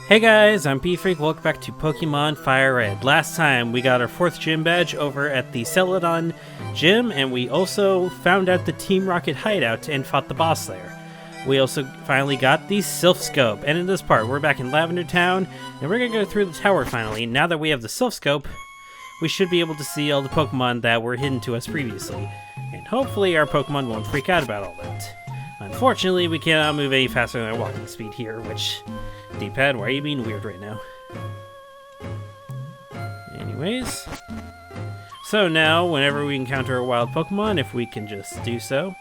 Hey guys, I'm P-Freak. Welcome back to Pokemon Fire Red. Last time we got our 4th gym badge over at the Celadon gym, and we also found out the Team Rocket hideout and fought the boss there. We also finally got the Silph Scope, and in this part we're back in Lavender Town, and we're gonna go through the tower finally. Now that we have the Silph Scope, we should be able to see all the Pokemon that were hidden to us previously, and hopefully our Pokemon won't freak out about all that. Unfortunately, we cannot move any faster than our walking speed here, which... D-pad, why are you being weird right now? Anyways. So now, whenever we encounter a wild Pokemon, if we can just do so.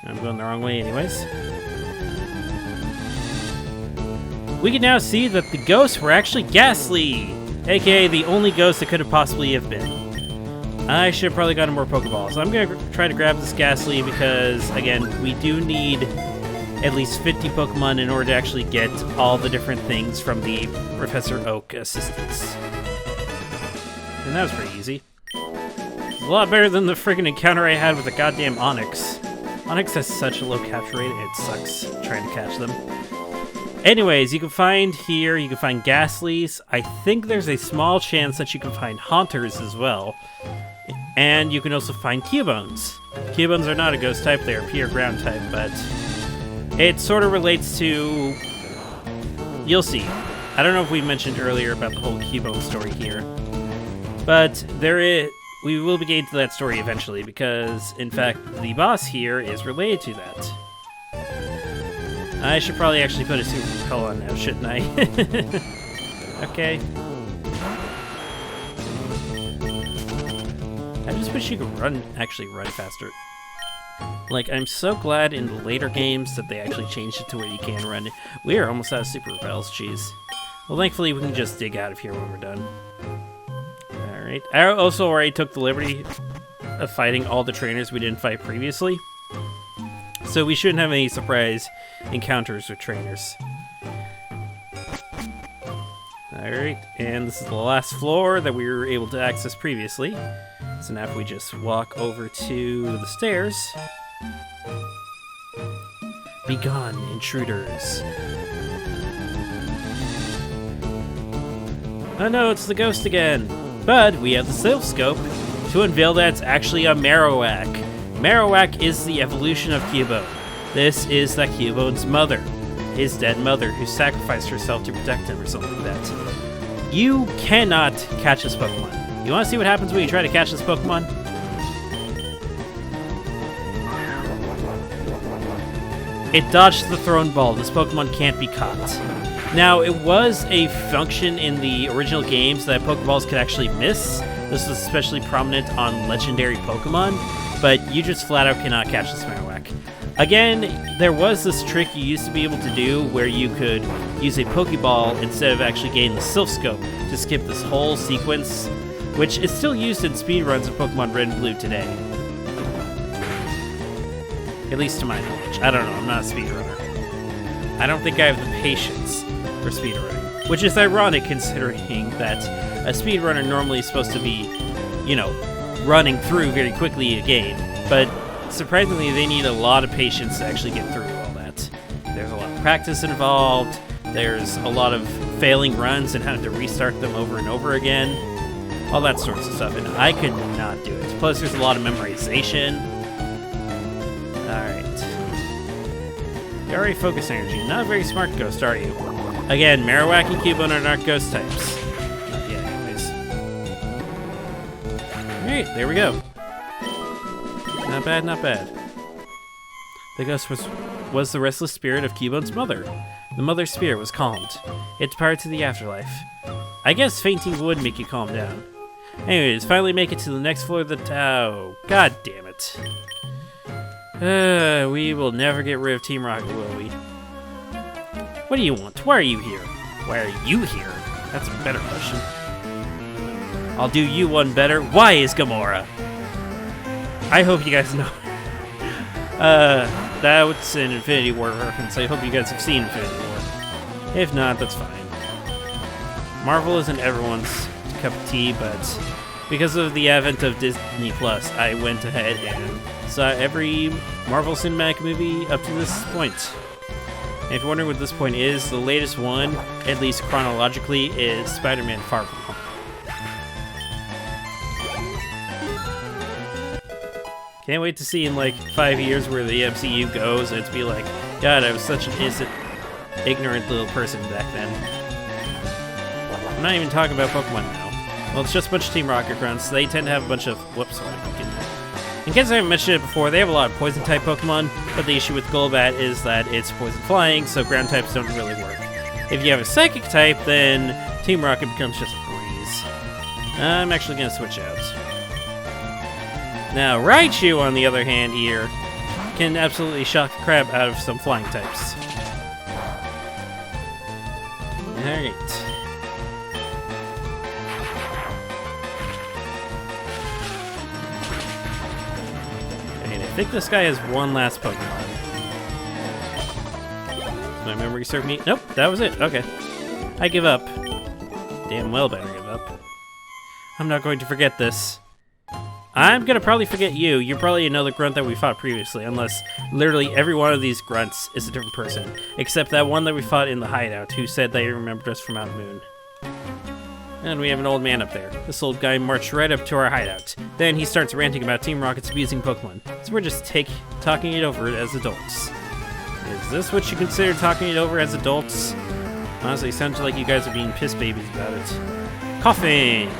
I'm going the wrong way anyways. We can now see that the ghosts were actually Ghastly! AKA the only ghost that could have possibly have been. I should have probably gotten more Pokeballs. I'm going to try to grab this Ghastly because, again, we do need at least 50 Pokemon in order to actually get all the different things from the Professor Oak assistants. And that was pretty easy. A lot better than the friggin' encounter I had with the goddamn Onix. Onix has such a low capture rate, it sucks trying to catch them. Anyways, you can find Ghastlys. I think there's a small chance that you can find Haunters as well. And you can also find Cubones. Cubones are not a ghost type, they are pure ground type, but... it sort of relates to... you'll see. I don't know if we mentioned earlier about the whole Cubone story here. But we will be getting to that story eventually, because, in fact, the boss here is related to that. I should probably actually put a super repel on now, shouldn't I? Okay. I just wish you could actually run faster. Like, I'm so glad in the later games that they actually changed it to where you can run. We are almost out of super repels, jeez. Well, thankfully we can just dig out of here when we're done. Alright. I also already took the liberty of fighting all the trainers we didn't fight previously. So we shouldn't have any surprise encounters with trainers. Alright, and this is the last floor that we were able to access previously. So now if we just walk over to the stairs... Begone, intruders. Oh no, it's the ghost again. But we have the Silph Scope to unveil that it's actually a Marowak. Marowak is the evolution of Cubone. This is that Cubone's mother. His dead mother, who sacrificed herself to protect him or something like that. You cannot catch this Pokemon. You want to see what happens when you try to catch this Pokemon? It dodged the thrown ball. This Pokemon can't be caught. Now, it was a function in the original games that Pokeballs could actually miss. This was especially prominent on legendary Pokemon, but you just flat out cannot catch this Marowak. Again, there was this trick you used to be able to do where you could use a Pokeball instead of actually getting the Silph Scope to skip this whole sequence, which is still used in speedruns of Pokemon Red and Blue today. At least to my knowledge. I don't know, I'm not a speedrunner. I don't think I have the patience for speedrunning. Which is ironic considering that a speedrunner normally is supposed to be, you know, running through very quickly a game. But surprisingly, they need a lot of patience to actually get through all that. There's a lot of practice involved. There's a lot of failing runs and having to restart them over and over again. All that sorts of stuff, and I could not do it. Plus, there's a lot of memorization. Alright. You're already focus energy. Not a very smart ghost, are you? Again, Marowak and Cubone are not ghost types. Not yet, anyways. Alright, there we go. Not bad, not bad. The ghost was the restless spirit of Cubone's mother. The mother's spirit was calmed. It departed to the afterlife. I guess fainting would make you calm down. Anyways, finally make it to the next floor of the tower. God damn it. We will never get rid of Team Rocket, will we? What do you want? Why are you here? Why are you here? That's a better question. I'll do you one better. Why is Gamora? I hope you guys know. That's an Infinity War reference. I hope you guys have seen Infinity War. If not, that's fine. Marvel isn't everyone's cup of tea, but because of the advent of Disney Plus, I went ahead and saw every Marvel Cinematic movie up to this point. And if you're wondering what this point is, the latest one, at least chronologically, is Spider-Man Far From Home. Can't wait to see in like 5 years where the MCU goes, and it's be like, God, I was such an innocent, ignorant little person back then. I'm not even talking about Pokemon now. Well, it's just a bunch of Team Rocket grunts. They tend to have a bunch of... Whoops, sorry. In case I haven't mentioned it before, they have a lot of Poison-type Pokemon, but the issue with Golbat is that it's Poison Flying, so ground types don't really work. If you have a Psychic type, then Team Rocket becomes just a breeze. I'm actually going to switch out. Now, Raichu, on the other hand here, can absolutely shock the crap out of some flying types. Alright. And I think this guy has one last Pokemon. Does my memory serve me? Nope, that was it. Okay. I give up. Damn well better give up. I'm not going to forget this. I'm gonna probably forget you. You're probably another grunt that we fought previously, unless literally every one of these grunts is a different person. Except that one that we fought in the hideout, who said they remembered us from Mount Moon. And we have an old man up there. This old guy marched right up to our hideout. Then he starts ranting about Team Rocket's abusing Pokemon. So we're just talking it over as adults. Is this what you consider talking it over as adults? Honestly, it sounds like you guys are being piss babies about it. Coughing!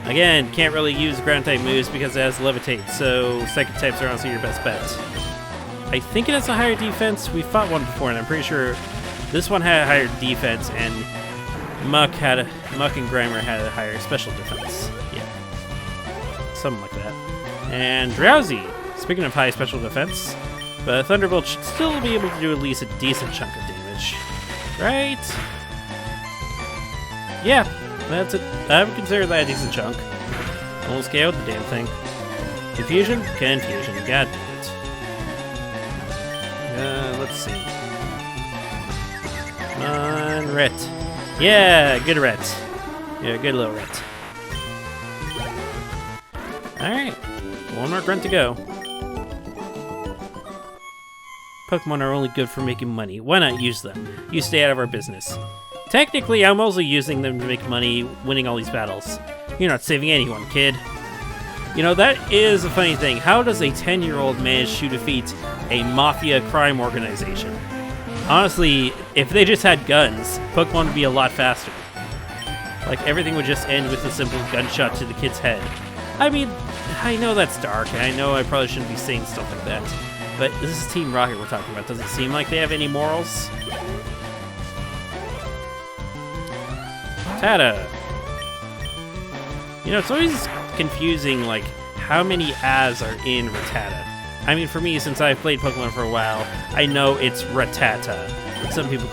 Again, can't really use ground-type moves because it has Levitate, so Psychic types are honestly your best bet. I think it has a higher defense. We fought one before, and I'm pretty sure this one had a higher defense, and Muck and Grimer had a higher special defense. Yeah. Something like that. And Drowsy, speaking of high special defense, but Thunderbolt should still be able to do at least a decent chunk of damage. Right? Yeah. That's it. I would consider that a decent chunk. Almost KO'd the damn thing. Confusion? Confusion. God damn it. Let's see. Come on, Ret. Yeah, good Ret. Yeah, good little Ret. Alright. One more grunt to go. Pokemon are only good for making money. Why not use them? You stay out of our business. Technically, I'm also using them to make money winning all these battles. You're not saving anyone, kid. You know, that is a funny thing. How does a 10-year-old manage to defeat a mafia crime organization? Honestly, if they just had guns, Pokemon would be a lot faster. Like, everything would just end with a simple gunshot to the kid's head. I mean, I know that's dark, and I know I probably shouldn't be saying stuff like that. But this is Team Rocket we're talking about. Does it seem like they have any morals? Rattata. You know, it's always confusing, like, how many As are in Rattata. I mean, for me, since I've played Pokemon for a while, I know it's Rattata. Some people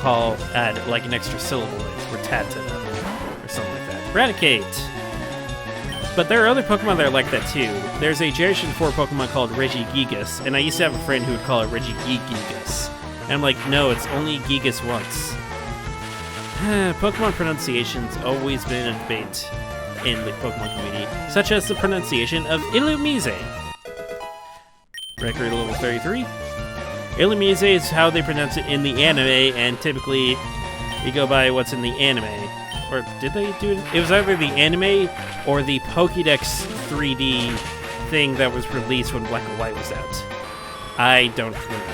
add, like, an extra syllable. It's Rattata, or something like that. Raticate. But there are other Pokemon that are like that, too. There's a Generation 4 Pokemon called Regigigas, and I used to have a friend who would call it Regigigas. And I'm like, no, it's only Gigas once. Pokemon pronunciation's always been a debate in the Pokemon community, such as the pronunciation of Illumise. Record level 33. Illumise is how they pronounce it in the anime, and typically you go by what's in the anime. Or did they do it? It was either the anime or the Pokédex 3D thing that was released when Black and White was out. I don't remember.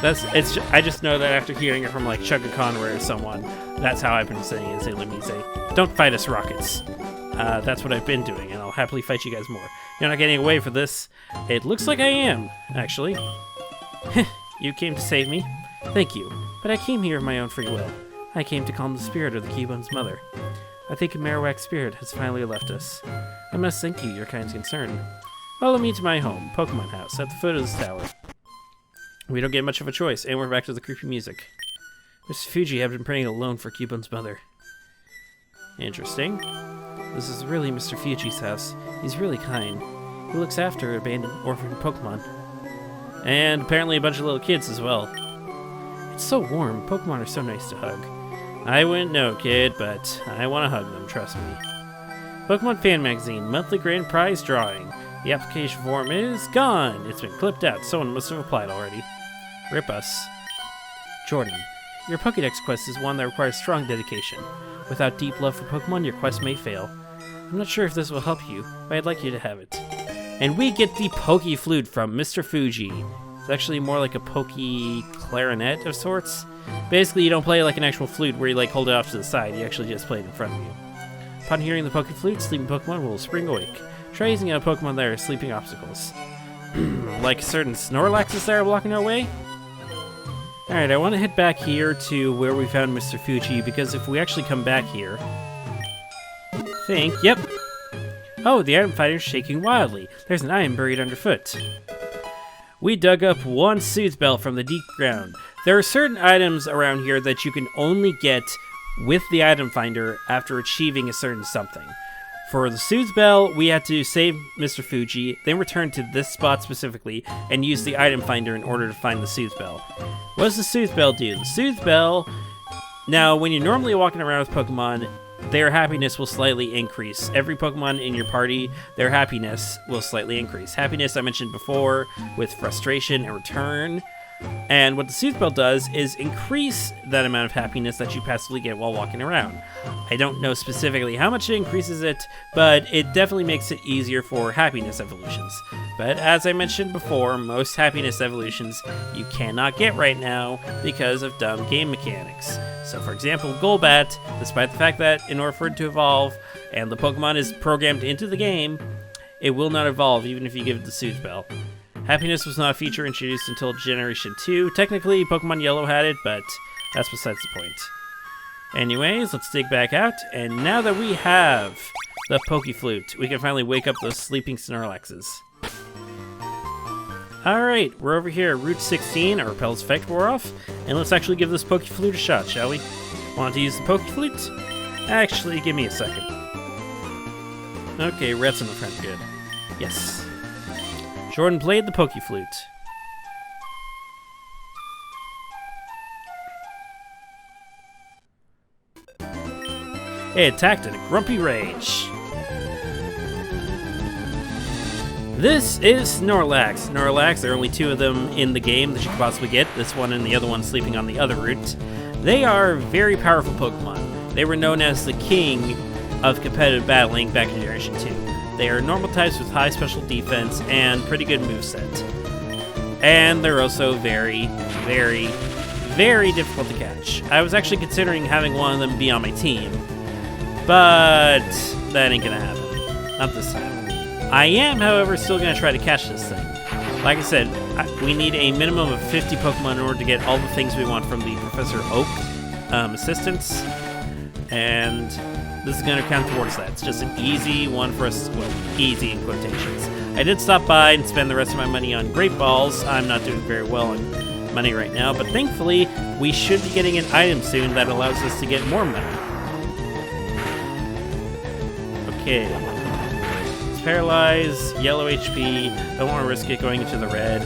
I just know that after hearing it from like Chugga Conway or someone, that's how I've been saying it, is Illumise. Don't fight us, Rockets. That's what I've been doing, and I'll happily fight you guys more. You're not getting away for this. It looks like I am, actually. You came to save me. Thank you. But I came here of my own free will. I came to calm the spirit of the Cubone's mother. I think Marowak's spirit has finally left us. I must thank you, your kind concern. Follow me to my home, Pokemon House, at the foot of this tower. We don't get much of a choice, and we're back to the creepy music. Mr. Fuji had been praying alone for Cubone's mother. Interesting. This is really Mr. Fuji's house. He's really kind. He looks after abandoned orphaned Pokemon. And apparently a bunch of little kids as well. It's so warm. Pokemon are so nice to hug. I wouldn't know, kid, but I want to hug them, trust me. Pokemon Fan Magazine, monthly grand prize drawing. The application form is gone. It's been clipped out. Someone must have applied already. Rip us. Jordan, your Pokédex quest is one that requires strong dedication. Without deep love for Pokemon, your quest may fail. I'm not sure if this will help you, but I'd like you to have it. And we get the Poke Flute from Mr. Fuji. It's actually more like a Poke Clarinet of sorts. Basically, you don't play like an actual flute where you like hold it off to the side. You actually just play it in front of you. Upon hearing the Poke Flute, sleeping Pokemon will spring awake. Try using a Pokemon that are sleeping obstacles. Like certain Snorlaxes that are blocking our way? Alright, I want to head back here to where we found Mr. Fuji, because if we actually come back here... Yep. Oh, the item fighter's shaking wildly. There's an item buried underfoot. We dug up one Soothe Bell from the deep ground. There are certain items around here that you can only get with the item finder after achieving a certain something. For the Soothe Bell, we had to save Mr. Fuji, then return to this spot specifically, and use the item finder in order to find the Soothe Bell. What does the Soothe Bell do? The Soothe Bell... Now, when you're normally walking around with Pokemon, their happiness will slightly increase. Every Pokemon in your party, their happiness will slightly increase. Happiness, I mentioned before, with frustration and return. And what the Soothe Bell does is increase that amount of happiness that you passively get while walking around. I don't know specifically how much it increases it, but it definitely makes it easier for happiness evolutions. But as I mentioned before, most happiness evolutions you cannot get right now because of dumb game mechanics. So for example, Golbat, despite the fact that in order for it to evolve, and the Pokemon is programmed into the game, it will not evolve even if you give it the Soothe Bell. Happiness was not a feature introduced until Generation 2. Technically, Pokemon Yellow had it, but that's besides the point. Anyways, let's dig back out, and now that we have the Poke Flute, we can finally wake up those sleeping Snorlaxes. Alright, we're over here at Route 16, our Repel's effect wore off, and let's actually give this Poke Flute a shot, shall we? Want to use the Poke Flute? Actually, give me a second. Okay, Red's in the front, good. Yes. Jordan played the Poke Flute. It attacked in a grumpy rage. This is Snorlax. Snorlax, there are only two of them in the game that you could possibly get. This one and the other one sleeping on the other route. They are very powerful Pokemon. They were known as the king of competitive battling back in Generation 2. They are normal types with high special defense and pretty good moveset. And they're also very, very, very difficult to catch. I was actually considering having one of them be on my team, but that ain't gonna happen. Not this time. I am, however, still gonna try to catch this thing. Like I said, we need a minimum of 50 Pokemon in order to get all the things we want from the Professor Oak assistants, and this is going to count towards that. It's just an easy one for us, well, easy in quotations. I did stop by and spend the rest of my money on Great Balls. I'm not doing very well on money right now, but thankfully, we should be getting an item soon that allows us to get more money. Okay. It's paralyzed, yellow HP. Don't want to risk it going into the red.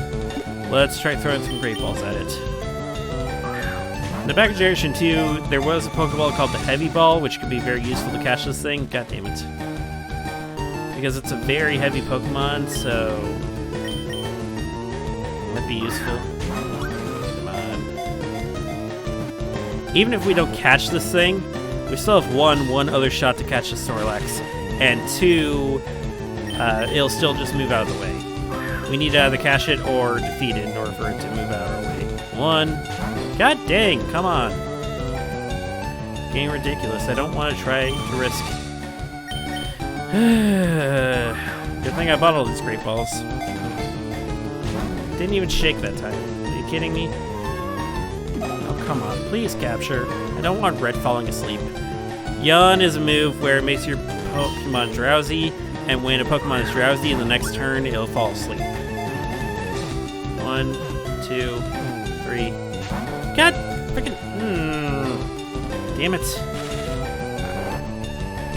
Let's try throwing some Great Balls at it. In the back of Generation 2, there was a Pokeball called the Heavy Ball, which could be very useful to catch this thing. God damn it. Because it's a very heavy Pokemon, so... that'd be useful. Come on. Even if we don't catch this thing, we still have one other shot to catch the Snorlax. And two, it'll still just move out of the way. We need to either catch it or defeat it in order for it to move out of our way. One... God dang, come on. Getting ridiculous. I don't want to try to risk. Good thing I bought all these Great Balls. Didn't even shake that time. Are you kidding me? Oh, come on. Please capture. I don't want Red falling asleep. Yawn is a move where it makes your Pokemon drowsy, and when a Pokemon is drowsy in the next turn, it'll fall asleep. 1, 2, 3... God freaking... Damn it.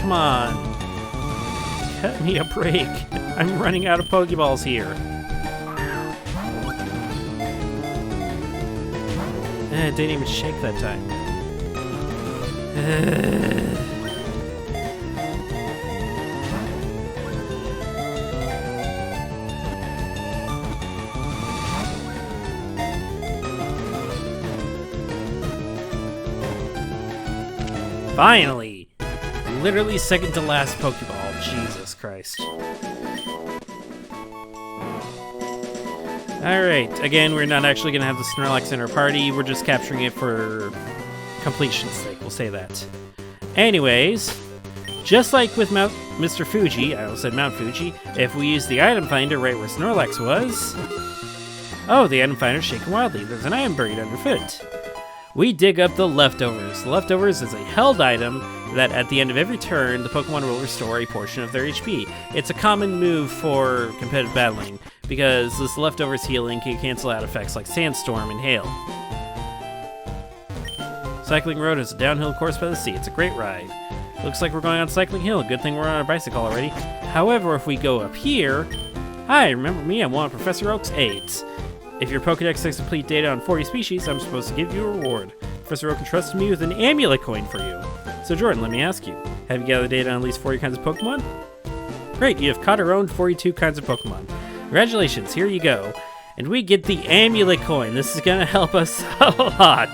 Come on. Cut me a break. I'm running out of Pokeballs here. It didn't even shake that time. Finally! Literally second to last Pokeball. Jesus Christ. Alright, again, we're not actually going to have the Snorlax in our party. We're just capturing it for completion's sake. We'll say that. Anyways, just like with Mr. Fuji, I almost said Mount Fuji, if we use the item finder right where Snorlax was... Oh, the item finder's shaking wildly. There's an item buried underfoot. We dig up the Leftovers. The Leftovers is a held item that at the end of every turn, the Pokemon will restore a portion of their HP. It's a common move for competitive battling, because this Leftovers healing can cancel out effects like Sandstorm and Hail. Cycling Road is a downhill course by the sea. It's a great ride. Looks like we're going on Cycling Hill. Good thing we're on our bicycle already. However, if we go up here... Hi, remember me? I'm one of Professor Oak's aides. If your Pokedex has complete data on 40 species, I'm supposed to give you a reward. Professor Oak entrusted me with an amulet coin for you. So Jordan, let me ask you, have you gathered data on at least 40 kinds of Pokemon? Great, you have caught or owned 42 kinds of Pokemon. Congratulations, here you go. And we get the amulet coin. This is gonna help us a lot.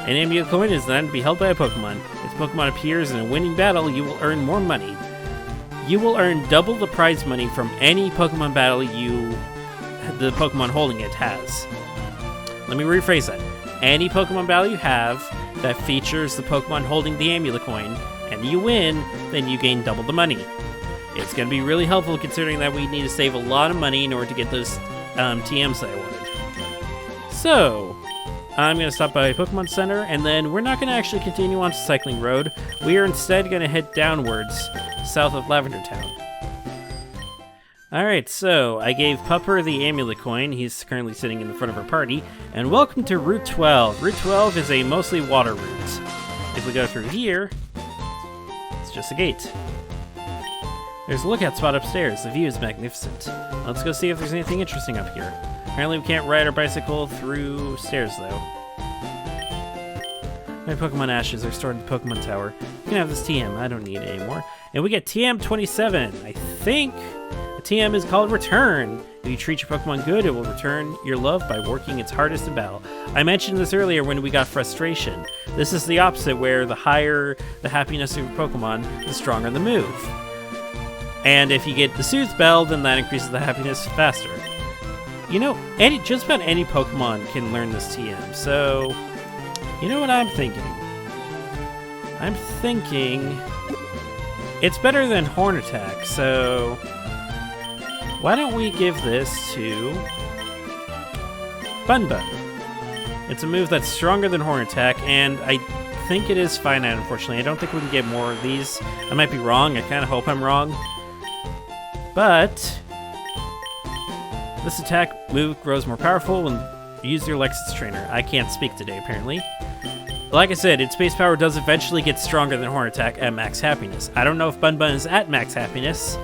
An amulet coin is designed to be held by a Pokemon. If Pokemon appears in a winning battle, you will earn more money. You will earn double the prize money from any Pokemon battle the Pokemon holding it has. Let me rephrase that. Any Pokemon battle you have that features the Pokemon holding the amulet coin, and you win, then you gain double the money. It's going to be really helpful considering that we need to save a lot of money in order to get those TMs that I wanted. So, I'm going to stop by Pokemon Center, and then we're not going to actually continue on to Cycling Road. We are instead going to head downwards, south of Lavender Town. Alright, so I gave Pupper the amulet coin. He's currently sitting in the front of our party. And welcome to Route 12. Route 12 is a mostly water route. If we go through here, it's just a gate. There's a lookout spot upstairs. The view is magnificent. Let's go see if there's anything interesting up here. Apparently we can't ride our bicycle through stairs, though. My Pokemon ashes are stored in the Pokemon Tower. You can have this TM. I don't need it anymore. And we get TM27. I think... The TM is called Return. If you treat your Pokemon good, it will return your love by working its hardest in battle. I mentioned this earlier when we got Frustration. This is the opposite, where the higher the happiness of your Pokemon, the stronger the move. And if you get the Soothe Bell, then that increases the happiness faster. You know, just about any Pokemon can learn this TM, so... You know what I'm thinking? I'm thinking... It's better than Horn Attack, so... Why don't we give this to Bun Bun? It's a move that's stronger than Horn Attack, and I think it is finite, unfortunately. I don't think we can get more of these. I might be wrong. I kind of hope I'm wrong. But this attack move grows more powerful when you use your Lexus Trainer. I can't speak today, apparently. Like I said, its base power does eventually get stronger than Horn Attack at max happiness. I don't know if Bun Bun is at max happiness.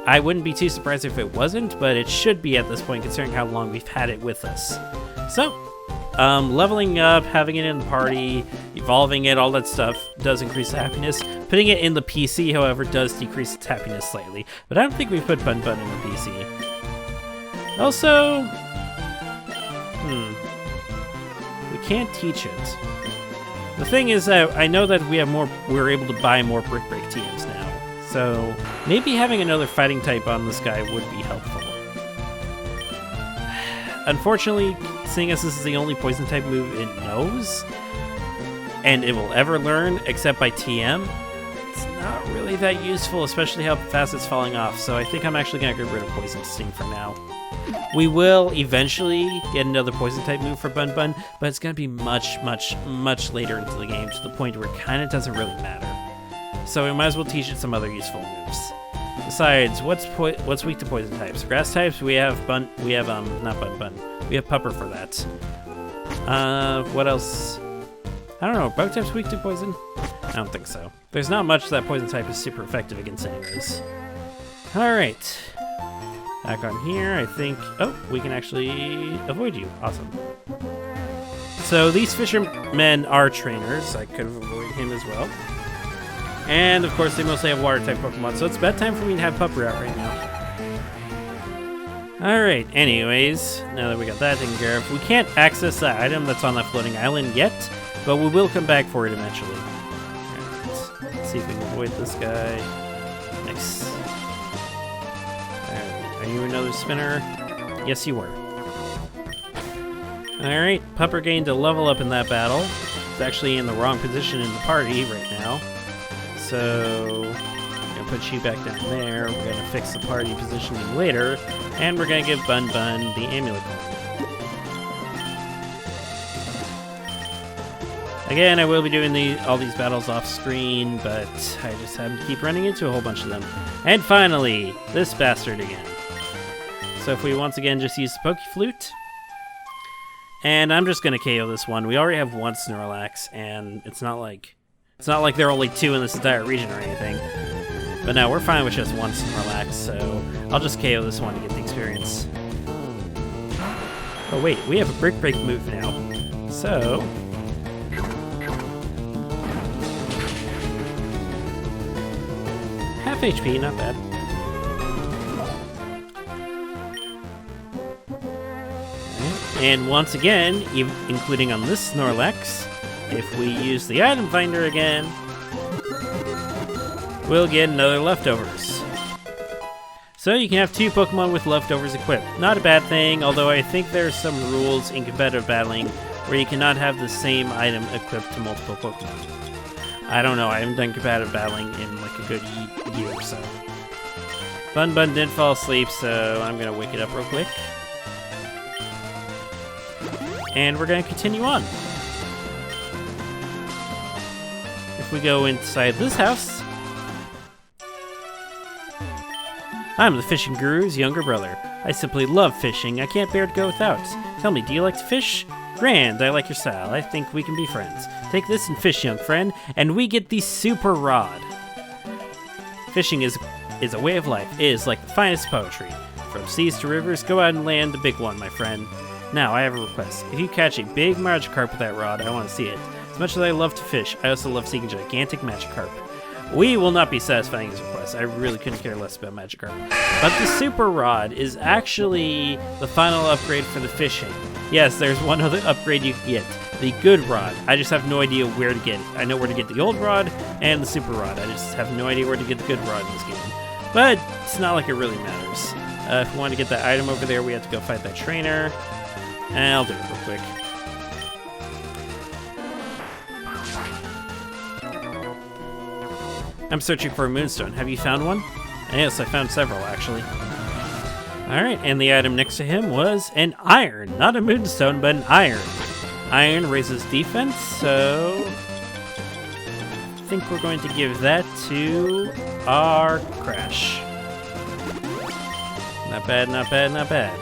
I wouldn't be too surprised if it wasn't, but it should be at this point considering how long we've had it with us. So, leveling up, having it in the party, evolving it, all that stuff does increase the happiness. Putting it in the PC, however, does decrease its happiness slightly. But I don't think we put Bun Bun in the PC. Also, we can't teach it. The thing is that I know that we're able to buy more Brick Break TMs now. So maybe having another fighting type on this guy would be helpful. Unfortunately, seeing as this is the only poison type move it knows, and it will ever learn except by TM, it's not really that useful, especially how fast it's falling off. So I think I'm actually going to get rid of Poison Sting for now. We will eventually get another poison type move for Bun Bun, but it's going to be much, much, much later into the game to the point where it kind of doesn't really matter. So we might as well teach it some other useful moves. Besides, what's weak to poison types? Grass types, we have not Bun Bun. We have Pupper for that. What else? I don't know, bug types weak to poison? I don't think so. There's not much that poison type is super effective against anyways. Alright. Back on here, I think... Oh, we can actually avoid you. Awesome. So these fishermen are trainers. I could avoid him as well. And, of course, they mostly have water-type Pokemon, so it's about time for me to have Pupper out right now. Alright, anyways, now that we got that taken care of, we can't access the item that's on that floating island yet, but we will come back for it eventually. Let's see if we can avoid this guy. Nice. Alright, are you another spinner? Yes, you were. Alright, Pupper gained a level up in that battle. It's actually in the wrong position in the party right now. So, I'm going to put you back down there. We're going to fix the party positioning later. And we're going to give Bun Bun the amulet coin. Again, I will be doing all these battles off screen, but I just happen to keep running into a whole bunch of them. And finally, this bastard again. So if we once again just use the Poke Flute, and I'm just gonna KO this one. We already have one Snorlax, and it's not like there are only two in this entire region or anything. But no, we're fine with just one Snorlax, so I'll just KO this one to get the experience. Oh wait, we have a Brick Break move now. So half HP, not bad. And once again, including on this Snorlax, if we use the item finder again, we'll get another leftovers. So you can have two Pokemon with leftovers equipped. Not a bad thing, although I think there are some rules in competitive battling where you cannot have the same item equipped to multiple Pokemon. I don't know, I haven't done competitive battling in like a good year or so. Bun Bun didn't fall asleep, so I'm gonna wake it up real quick. And we're gonna continue on. If we go inside this house, I'm the fishing guru's younger brother. I simply love fishing. I can't bear to go without. Tell me, do you like to fish? Grand, I like your style. I think we can be friends. Take this and fish, young friend, and we get the Super Rod. Fishing is a way of life. It is like the finest poetry. From seas to rivers, go out and land the big one, my friend. Now, I have a request. If you catch a big Magikarp with that rod, I want to see it. As much as I love to fish, I also love seeing gigantic Magikarp. We will not be satisfying his request. I really couldn't care less about Magikarp. But the Super Rod is actually the final upgrade for the fishing. Yes, there's one other upgrade you can get. The Good Rod. I just have no idea where to get it. I know where to get the Old Rod and the Super Rod. I just have no idea where to get the Good Rod in this game. But it's not like it really matters. If we want to get that item over there, we have to go fight that trainer. And I'll do it real quick. I'm searching for a Moonstone. Have you found one? Yes, I found several, actually. Alright, and the item next to him was an iron. Not a Moonstone, but an iron. Iron raises defense, so I think we're going to give that to our Crash. Not bad, not bad, not bad.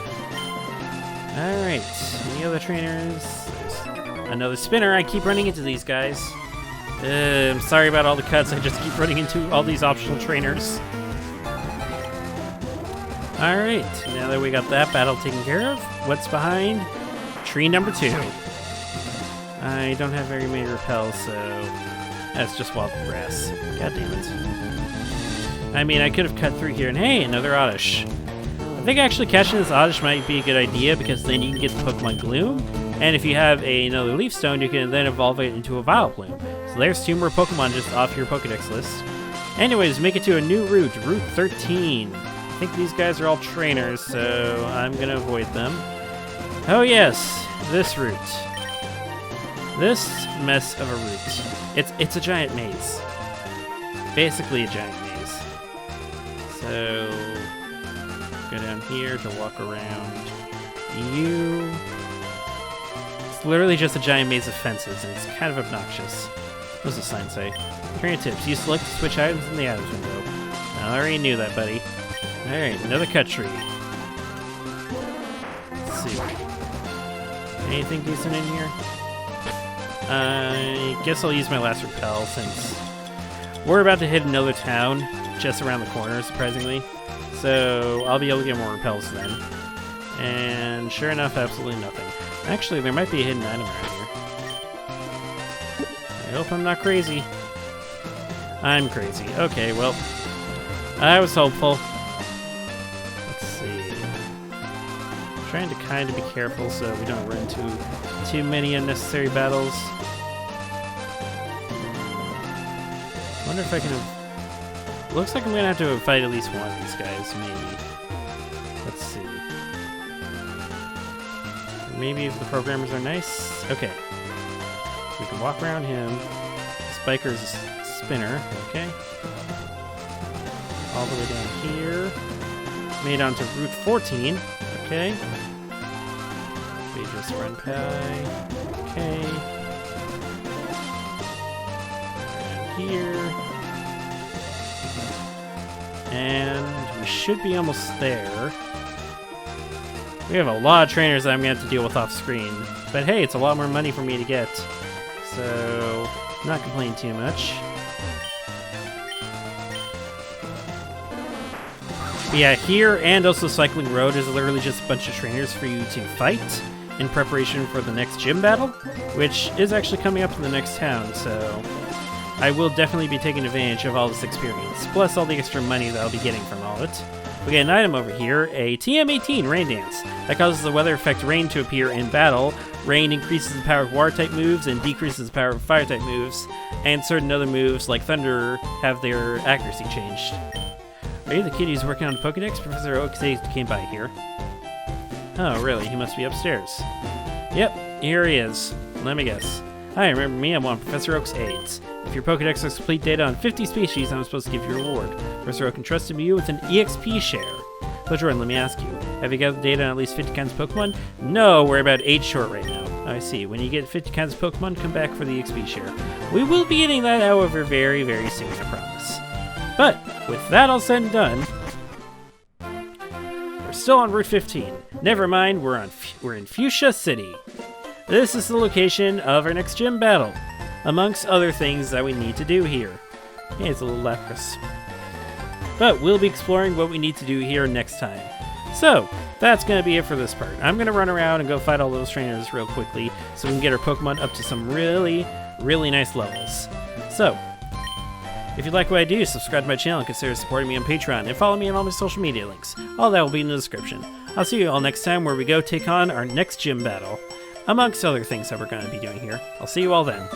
Alright, any other trainers? There's another spinner. I keep running into these guys. I'm sorry about all the cuts. I just keep running into all these optional trainers. Alright, now that we got that battle taken care of, what's behind tree number 2? I don't have very many repels, so that's just wild grass. God damn it. I mean, I could have cut through here, and hey, another Oddish. I think actually catching this Oddish might be a good idea, because then you can get the Pokemon Gloom, and if you have another Leaf Stone, you can then evolve it into a Vileplume. So there's 2 more Pokemon just off your Pokedex list. Anyways, make it to a new route, Route 13. I think these guys are all trainers, so I'm gonna avoid them. Oh yes, this route. This mess of a route. It's a giant maze. Basically a giant maze. So go down here to walk around you. It's literally just a giant maze of fences, and it's kind of obnoxious. What does the sign say? Trainer tips. You select to switch items in the items window. I already knew that, buddy. Alright, another cut tree. Let's see. Anything decent in here? I guess I'll use my last repel since we're about to hit another town just around the corner, surprisingly. So I'll be able to get more repels then. And sure enough, absolutely nothing. Actually, there might be a hidden item around here. I hope I'm not crazy. I'm crazy. Okay, well, I was hopeful. Let's see. I'm trying to kind of be careful so we don't run into too many unnecessary battles. wonder if I can... Looks like I'm gonna have to fight at least one of these guys, maybe. Let's see. Maybe if the programmers are nice. Okay. We can walk around him. Spiker's a spinner. Okay. All the way down here. Made onto Route 14. Okay. We just run by. Okay. Down here. And we should be almost there. We have a lot of trainers that I'm going to have to deal with off screen. But hey, it's a lot more money for me to get. So, I'm not complaining too much. But yeah, here and also Cycling Road is literally just a bunch of trainers for you to fight in preparation for the next gym battle, which is actually coming up in the next town, so I will definitely be taking advantage of all this experience, plus all the extra money that I'll be getting from all of it. We get an item over here, a TM18 Rain Dance, that causes the weather effect rain to appear in battle. Rain increases the power of water-type moves and decreases the power of fire-type moves, and certain other moves, like Thunder, have their accuracy changed. Are you the kid who's working on Pokedex? Professor Oak came by here. Oh, really? He must be upstairs. Yep, here he is. Let me guess. Hi, remember me? I'm one of Professor Oak's aides. If your Pokedex has complete data on 50 species, I'm supposed to give you a reward. Professor Oak entrusted you with an EXP share. But Jordan, let me ask you, have you gathered data on at least 50 kinds of Pokemon? No, we're about 8 short right now. I see. When you get 50 kinds of Pokemon, come back for the EXP share. We will be getting that, however, very, very soon, I promise. But, with that all said and done, we're still on Route 15. Never mind, we're in Fuchsia City. This is the location of our next gym battle, amongst other things that we need to do here. Hey, it's a little Lapras. But we'll be exploring what we need to do here next time. So, that's going to be it for this part. I'm going to run around and go fight all those trainers real quickly so we can get our Pokemon up to some really, really nice levels. So, if you like what I do, subscribe to my channel and consider supporting me on Patreon and follow me on all my social media links. All that will be in the description. I'll see you all next time where we go take on our next gym battle, amongst other things that we're going to be doing here. I'll see you all then.